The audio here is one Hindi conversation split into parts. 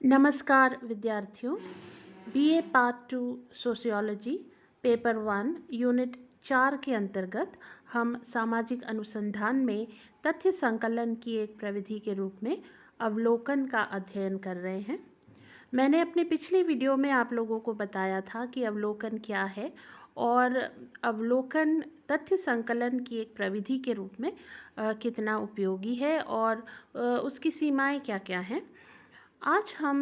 नमस्कार विद्यार्थियों। BA part 2 sociology paper 1 unit 4 के अंतर्गत हम सामाजिक अनुसंधान में तथ्य संकलन की एक प्रविधि के रूप में अवलोकन का अध्ययन कर रहे हैं। मैंने अपने पिछले वीडियो में आप लोगों को बताया था कि अवलोकन क्या है और अवलोकन तथ्य संकलन की एक प्रविधि के रूप में कितना उपयोगी है और उसकी सीमाएं क्या क्या हैं। आज हम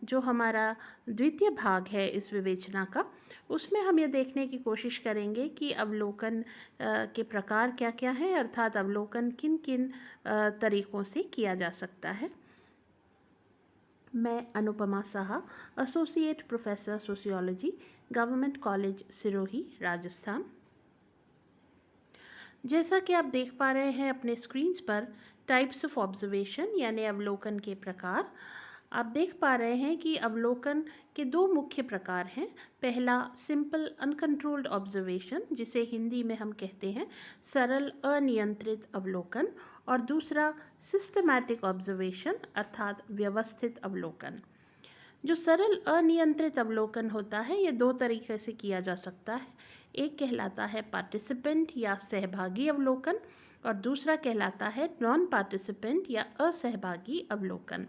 जो हमारा द्वितीय भाग है इस विवेचना का, उसमें हम ये देखने की कोशिश करेंगे कि अवलोकन के प्रकार क्या क्या हैं, अर्थात अवलोकन किन किन तरीकों से किया जा सकता है। मैं Anupama Saha, associate professor sociology, government college Sirohi, Rajasthan. जैसा कि आप देख पा रहे हैं अपने स्क्रीन्स पर, टाइप्स ऑफ ऑब्जर्वेशन यानी अवलोकन के प्रकार, आप देख पा रहे हैं कि अवलोकन के दो मुख्य प्रकार हैं। पहला सिंपल अनकंट्रोल्ड ऑब्जर्वेशन, जिसे हिंदी में हम कहते हैं सरल अनियंत्रित अवलोकन, और दूसरा सिस्टमैटिक ऑब्जर्वेशन अर्थात व्यवस्थित अवलोकन। जो सरल अनियंत्रित अवलोकन होता है, ये दो तरीके से किया जा सकता है। एक कहलाता है पार्टिसिपेंट या सहभागी अवलोकन और दूसरा कहलाता है नॉन पार्टिसिपेंट या असहभागी अवलोकन।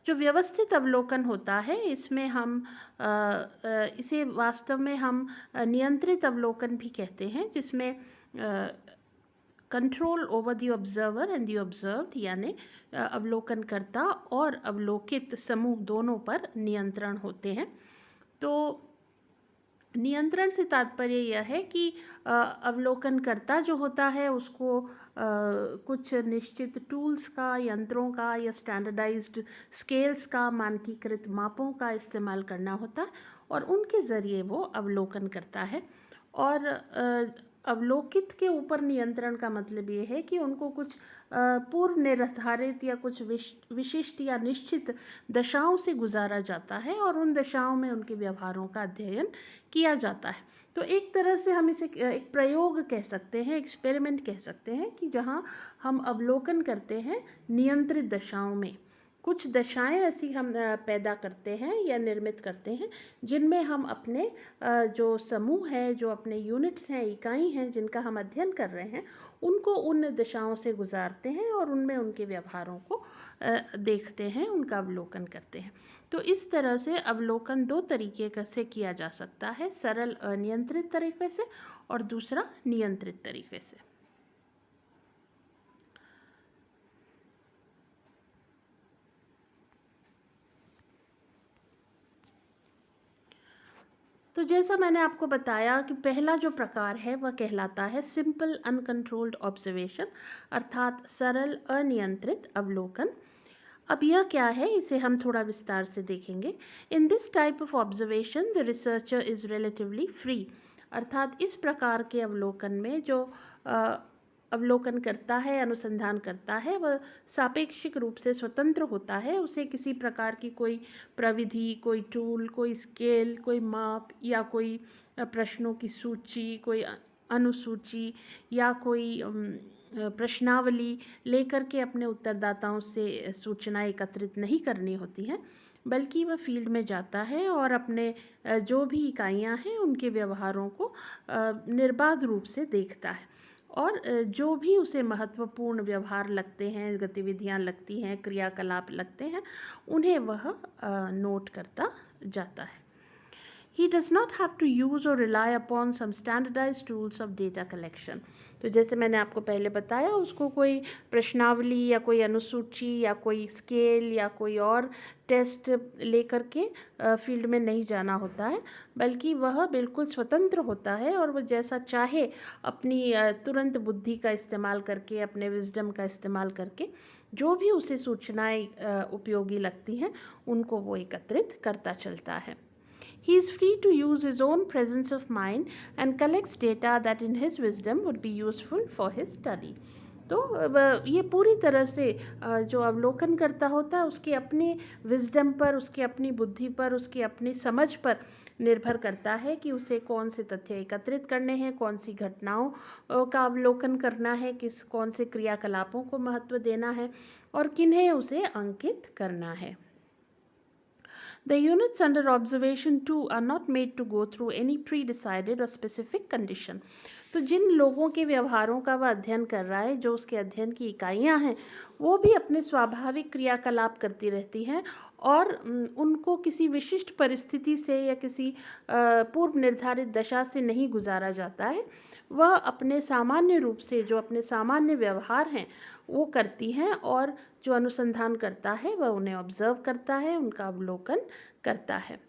जो व्यवस्थित अवलोकन होता है, इसमें हम इसे वास्तव में हम नियंत्रित अवलोकन भी कहते हैं, जिसमें control over the observer and the observed यानी अवलोकनकर्ता और अवलोकित समूह दोनों पर नियंत्रण होते हैं। तो नियंत्रण से तात्पर्य यह है कि अवलोकनकर्ता जो होता है उसको कुछ निश्चित टूल्स का, यंत्रों का या स्टैंडर्डाइज्ड स्केल्स का, मानकीकृत मापों का इस्तेमाल करना होता है और उनके ज़रिए वो अवलोकन करता है। और अवलोकित के ऊपर नियंत्रण का मतलब ये है कि उनको कुछ पूर्व निर्धारित या कुछ विशिष्ट या निश्चित दशाओं से गुजारा जाता है और उन दशाओं में उनके व्यवहारों का अध्ययन किया जाता है। तो एक तरह से हम इसे एक प्रयोग कह सकते हैं, एक्सपेरिमेंट कह सकते हैं, कि जहाँ हम अवलोकन करते हैं नियंत्रित दशाओं में। कुछ दशाएं ऐसी हम पैदा करते हैं या निर्मित करते हैं जिनमें हम अपने जो समूह है, जो अपने यूनिट्स हैं, इकाई हैं जिनका हम अध्ययन कर रहे हैं, उनको उन दशाओं से गुजारते हैं और उनमें उनके व्यवहारों को देखते हैं, उनका अवलोकन करते हैं। तो इस तरह से अवलोकन दो तरीके से किया जा सकता है, सरल अनियंत्रित तरीके से और दूसरा नियंत्रित तरीके से। तो जैसा मैंने आपको बताया कि पहला जो प्रकार है वह कहलाता है सिंपल अनकंट्रोल्ड ऑब्जर्वेशन अर्थात सरल अनियंत्रित अवलोकन। अब यह क्या है, इसे हम थोड़ा विस्तार से देखेंगे। In this type of observation the researcher is relatively free, अर्थात इस प्रकार के अवलोकन में जो अवलोकन करता है, अनुसंधान करता है, वह सापेक्षिक रूप से स्वतंत्र होता है। उसे किसी प्रकार की कोई प्रविधि, कोई टूल, कोई स्केल, कोई माप या कोई प्रश्नों की सूची, कोई अनुसूची या कोई प्रश्नावली लेकर के अपने उत्तरदाताओं से सूचना एकत्रित नहीं करनी होती हैं, बल्कि वह फील्ड में जाता है और अपने जो भी इकाइयां हैं उनके व्यवहारों को निर्बाध रूप से देखता है और जो भी उसे महत्वपूर्ण व्यवहार लगते हैं, गतिविधियां लगती हैं, क्रियाकलाप लगते हैं, उन्हें वह नोट करता जाता है। He does not have to use or rely upon some standardized tools of data collection. तो जैसे मैंने आपको पहले बताया, उसको कोई प्रश्नावली या कोई अनुसूची या कोई स्केल या कोई और टेस्ट लेकर के फील्ड में नहीं जाना होता है, बल्कि वह बिल्कुल स्वतंत्र होता है और वह जैसा चाहे अपनी तुरंत बुद्धि का इस्तेमाल करके, अपने विजडम का इस्तेमाल करके जो भी उसे सूचनाएं उपयोगी लगती हैं उनको वो एकत्रित करता चलता है। He is free to use his own presence of mind and collects data that in his wisdom would be useful for his study. तो ये पूरी तरह से जो अवलोकन करता होता है उसके अपने विजडम पर, उसकी अपनी बुद्धि पर, उसकी अपनी समझ पर निर्भर करता है कि उसे कौन से तथ्य एकत्रित करने हैं, कौन सी घटनाओं का अवलोकन करना है, कौन से क्रियाकलापों को महत्व देना है और किन्हें उसे अंकित करना है। The units under observation 2 are not made to go through any pre-decided or specific condition. तो जिन लोगों के व्यवहारों का वह अध्ययन कर रहा है, जो उसके अध्ययन की इकाइयां हैं, वो भी अपने स्वाभाविक क्रियाकलाप करती रहती हैं और उनको किसी विशिष्ट परिस्थिति से या किसी पूर्व निर्धारित दशा से नहीं गुजारा जाता है। वह अपने सामान्य रूप से जो अपने सामान्य व्यवहार हैं वो करती हैं और जो अनुसंधान करता है वह उन्हें ऑब्जर्व करता है, उनका अवलोकन करता है।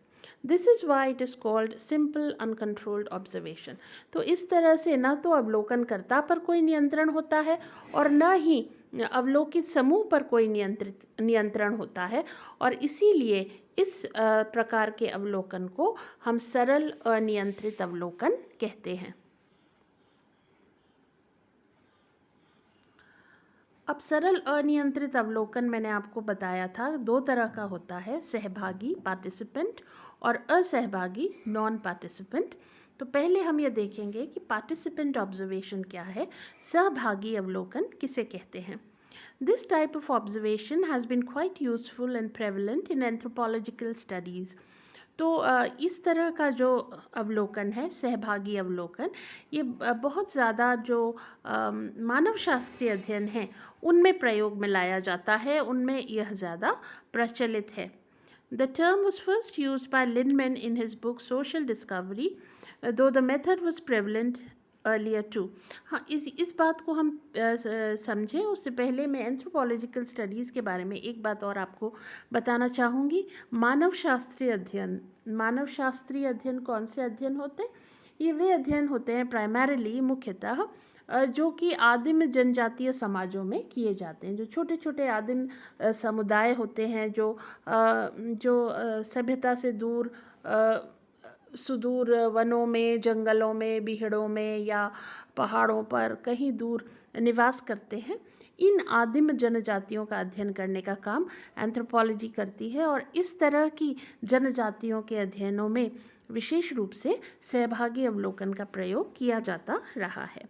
This is why it is called simple uncontrolled observation. तो इस तरह से न तो अवलोकनकर्ता पर कोई नियंत्रण होता है और न ही अवलोकित समूह पर कोई नियंत्रण होता है, और इसीलिए इस प्रकार के अवलोकन को हम सरल अनियंत्रित अवलोकन कहते हैं। अब सरल अनियंत्रित अवलोकन मैंने आपको बताया था 2 तरह का होता है, सहभागी पार्टिसिपेंट और असहभागी नॉन पार्टिसिपेंट। तो पहले हम ये देखेंगे कि पार्टिसिपेंट ऑब्जर्वेशन क्या है, सहभागी अवलोकन किसे कहते हैं। This type of observation has been quite useful and prevalent in anthropological studies. तो इस तरह का जो अवलोकन है, सहभागी अवलोकन, ये बहुत ज़्यादा जो मानव शास्त्रीय अध्ययन हैं उनमें प्रयोग में लाया जाता है, उनमें यह ज़्यादा प्रचलित है। The term was first use by Lindeman in his book social discovery, though the method was prevalent earlier too. हाँ, इस बात को हम समझें उससे पहले मैं एंथ्रोपोलॉजिकल स्टडीज़ के बारे में एक बात और आपको बताना चाहूँगी। मानव शास्त्रीय अध्ययन कौन से अध्ययन होते हैं? ये वे अध्ययन होते हैं प्राइमरीली, मुख्यतः जो कि आदिम जनजातीय समाजों में किए जाते हैं। जो छोटे छोटे आदिम समुदाय होते हैं, जो सभ्यता से दूर सुदूर वनों में, जंगलों में, बीहड़ों में या पहाड़ों पर कहीं दूर निवास करते हैं, इन आदिम जनजातियों का अध्ययन करने का काम एंथ्रोपोलॉजी करती है। और इस तरह की जनजातियों के अध्ययनों में विशेष रूप से सहभागी अवलोकन का प्रयोग किया जाता रहा है।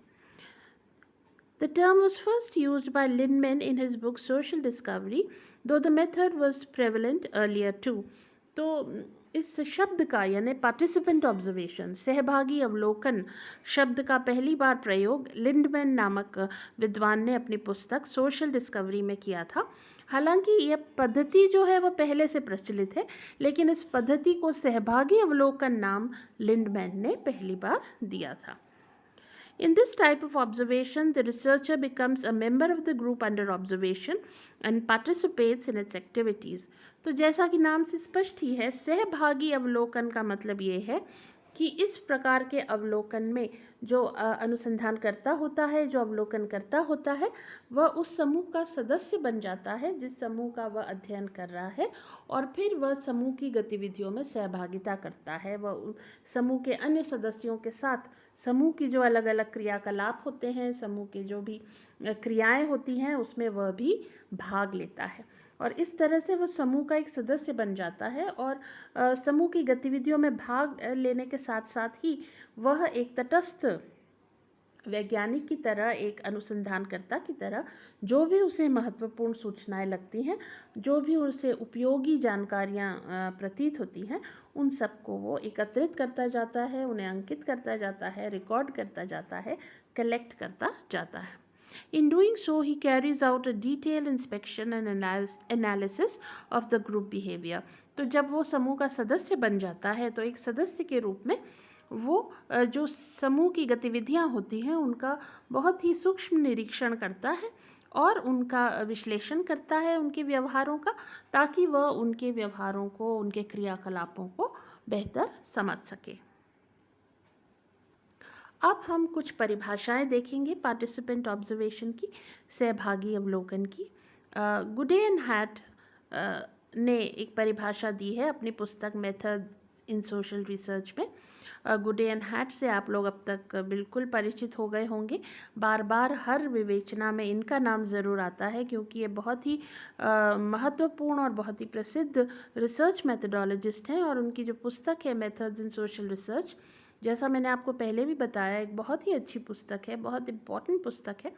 The term was first used by Lindemann in his book Social Discovery, though the method was prevalent earlier too. तो इस शब्द का यानी पार्टिसिपेंट ऑब्जर्वेशन, सहभागी अवलोकन शब्द का पहली बार प्रयोग लिंडमैन नामक विद्वान ने अपनी पुस्तक सोशल डिस्कवरी में किया था। हालांकि यह पद्धति जो है वह पहले से प्रचलित है, लेकिन इस पद्धति को सहभागी अवलोकन नाम लिंडमैन ने पहली बार दिया था। In this type of observation, the researcher becomes a member of the group under observation and participates in its activities. तो जैसा कि नाम से स्पष्ट ही है, सहभागी अवलोकन का मतलब ये है कि इस प्रकार के अवलोकन में जो अनुसंधान करता होता है, जो अवलोकन करता होता है, वह उस समूह का सदस्य बन जाता है जिस समूह का वह अध्ययन कर रहा है, और फिर वह समूह की गतिविधियों में सहभागिता करता है। वह समूह के अन्य सदस्यों के साथ समूह की जो अलग अलग क्रियाकलाप होते हैं, समूह की जो भी क्रियाएं होती हैं, उसमें वह भी भाग लेता है, और इस तरह से वह समूह का एक सदस्य बन जाता है। और समूह की गतिविधियों में भाग लेने के साथ साथ ही वह एक तटस्थ वैज्ञानिक की तरह, एक अनुसंधानकर्ता की तरह, जो भी उसे महत्वपूर्ण सूचनाएं लगती हैं, जो भी उसे उपयोगी जानकारियां प्रतीत होती हैं, उन सबको वो एकत्रित करता जाता है, उन्हें अंकित करता जाता है, रिकॉर्ड करता जाता है, कलेक्ट करता जाता है। In doing so, he carries out a detailed inspection and analysis of the group behavior. तो जब वो समूह का सदस्य बन जाता है, तो एक सदस्य के रूप में वो जो समूह की गतिविधियां होती हैं उनका बहुत ही सूक्ष्म निरीक्षण करता है और उनका विश्लेषण करता है, उनके व्यवहारों का, ताकि वह उनके व्यवहारों को, उनके क्रियाकलापों को बेहतर समझ सके। अब हम कुछ परिभाषाएं देखेंगे पार्टिसिपेंट ऑब्जर्वेशन की, सहभागी अवलोकन की। गुडे एंड हैट ने एक परिभाषा दी है अपनी पुस्तक मेथड इन सोशल रिसर्च में। गुडे एंड हैट से आप लोग अब तक बिल्कुल परिचित हो गए होंगे। बार बार हर विवेचना में इनका नाम ज़रूर आता है, क्योंकि ये बहुत ही महत्वपूर्ण और बहुत ही प्रसिद्ध रिसर्च मैथडोलॉजिस्ट हैं, और उनकी जो पुस्तक है मेथड्स इन सोशल रिसर्च, जैसा मैंने आपको पहले भी बताया, एक बहुत ही अच्छी पुस्तक है, बहुत इम्पॉर्टेंट पुस्तक है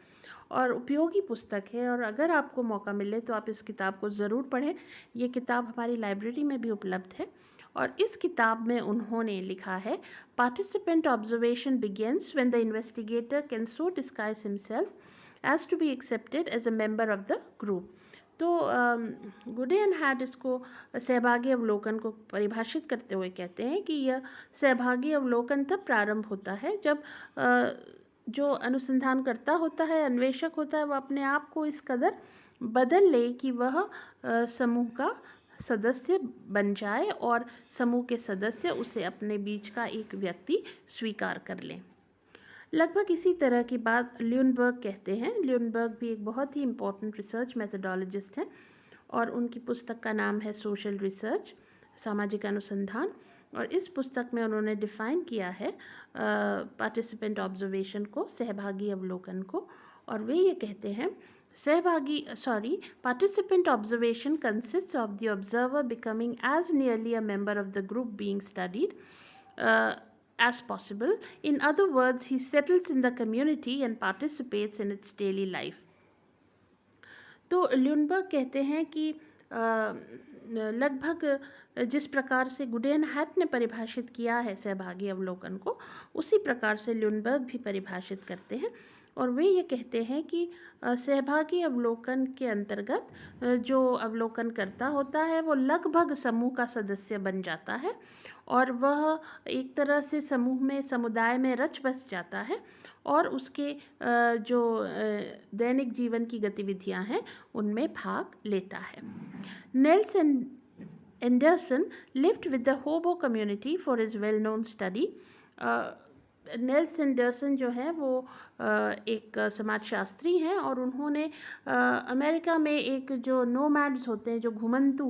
और उपयोगी पुस्तक है, और अगर आपको मौका मिले तो आप इस किताब को ज़रूर पढ़ें। ये किताब हमारी लाइब्रेरी में भी उपलब्ध है। और इस किताब में उन्होंने लिखा है, participant observation begins when the investigator can so disguise himself as to be accepted as a member of the group. तो गुडियन हैड इसको सहभागी अवलोकन को परिभाषित करते हुए कहते हैं कि यह सहभागी अवलोकन तब प्रारंभ होता है जब जो अनुसंधान करता होता है, अन्वेषक होता है, वह अपने आप को इस कदर बदल ले कि वह समूह का सदस्य बन जाए और समूह के सदस्य उसे अपने बीच का एक व्यक्ति स्वीकार कर लें। लगभग इसी तरह की बात ल्यूनबर्ग कहते हैं। ल्यूनबर्ग भी एक बहुत ही इम्पोर्टेंट रिसर्च मेथडोलॉजिस्ट हैं और उनकी पुस्तक का नाम है सोशल रिसर्च, सामाजिक अनुसंधान। और इस पुस्तक में उन्होंने डिफ़ाइन किया है पार्टिसिपेंट ऑब्जर्वेशन को, सहभागी अवलोकन को, और वे ये कहते हैं participant observation consist of the observer becoming as nearly a member of the group being studied as possible. In other words, he settles in the community and participates in its daily life. तो ल्यूनबर्ग कहते हैं कि लगभग जिस प्रकार से गुडेन हैट ने परिभाषित किया है सहभागी अवलोकन को, उसी प्रकार से ल्यूनबर्ग भी परिभाषित करते हैं। और वे ये कहते हैं कि सहभागी अवलोकन के अंतर्गत जो अवलोकन करता होता है वो लगभग समूह का सदस्य बन जाता है और वह एक तरह से समूह में, समुदाय में रच बस जाता है और उसके जो दैनिक जीवन की गतिविधियां हैं उनमें भाग लेता है। Nelson Anderson lived with the hobo community for his well-known study. Nails Anderson जो है वो एक समाजशास्त्री हैं और उन्होंने अमेरिका में एक जो नोमैड्स होते हैं, जो घुमंतू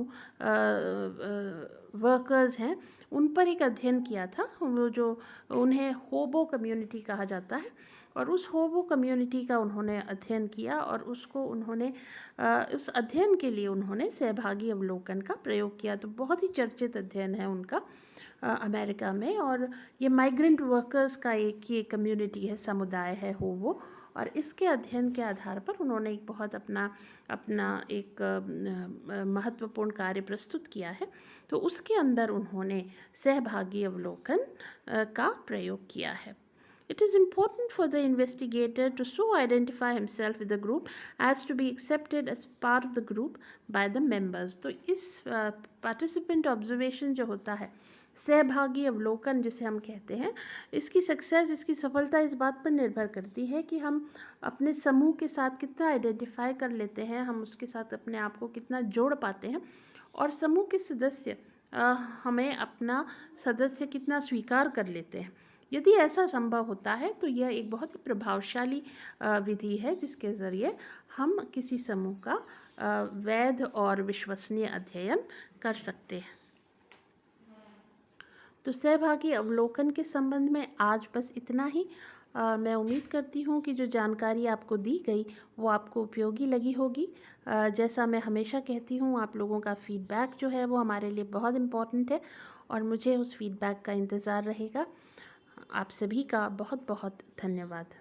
वर्कर्स हैं, उन पर एक अध्ययन किया था। वो जो उन्हें होबो कम्युनिटी कहा जाता है और उस होबो कम्युनिटी का उन्होंने अध्ययन किया और उसको उन्होंने उस अध्ययन के लिए उन्होंने सहभागी अवलोकन का प्रयोग किया। तो बहुत ही चर्चित अध्ययन है उनका अमेरिका में, और ये माइग्रेंट वर्कर्स का एक ये कम्युनिटी है, समुदाय है होबो, और इसके अध्ययन के आधार पर उन्होंने एक बहुत अपना एक महत्वपूर्ण कार्य प्रस्तुत किया है। तो उसके अंदर उन्होंने सहभागी अवलोकन का प्रयोग किया है। It is important for the investigator to so identify himself with the group as to be accepted as part of the group by the members. तो इस participant observation जो होता है, सहभागी अवलोकन जिसे हम कहते हैं, इसकी सक्सेस, इसकी सफलता इस बात पर निर्भर करती है कि हम अपने समूह के साथ कितना आइडेंटिफाई कर लेते हैं, हम उसके साथ अपने आप को कितना जोड़ पाते हैं और समूह के सदस्य हमें अपना सदस्य कितना स्वीकार कर लेते हैं। यदि ऐसा संभव होता है तो यह एक बहुत ही प्रभावशाली विधि है जिसके ज़रिए हम किसी समूह का वैध और विश्वसनीय अध्ययन कर सकते हैं। तो सहभागी अवलोकन के संबंध में आज बस इतना ही। मैं उम्मीद करती हूँ कि जो जानकारी आपको दी गई वो आपको उपयोगी लगी होगी। जैसा मैं हमेशा कहती हूँ, आप लोगों का फीडबैक जो है वो हमारे लिए बहुत इम्पॉर्टेंट है और मुझे उस फीडबैक का इंतज़ार रहेगा। आप सभी का बहुत बहुत धन्यवाद।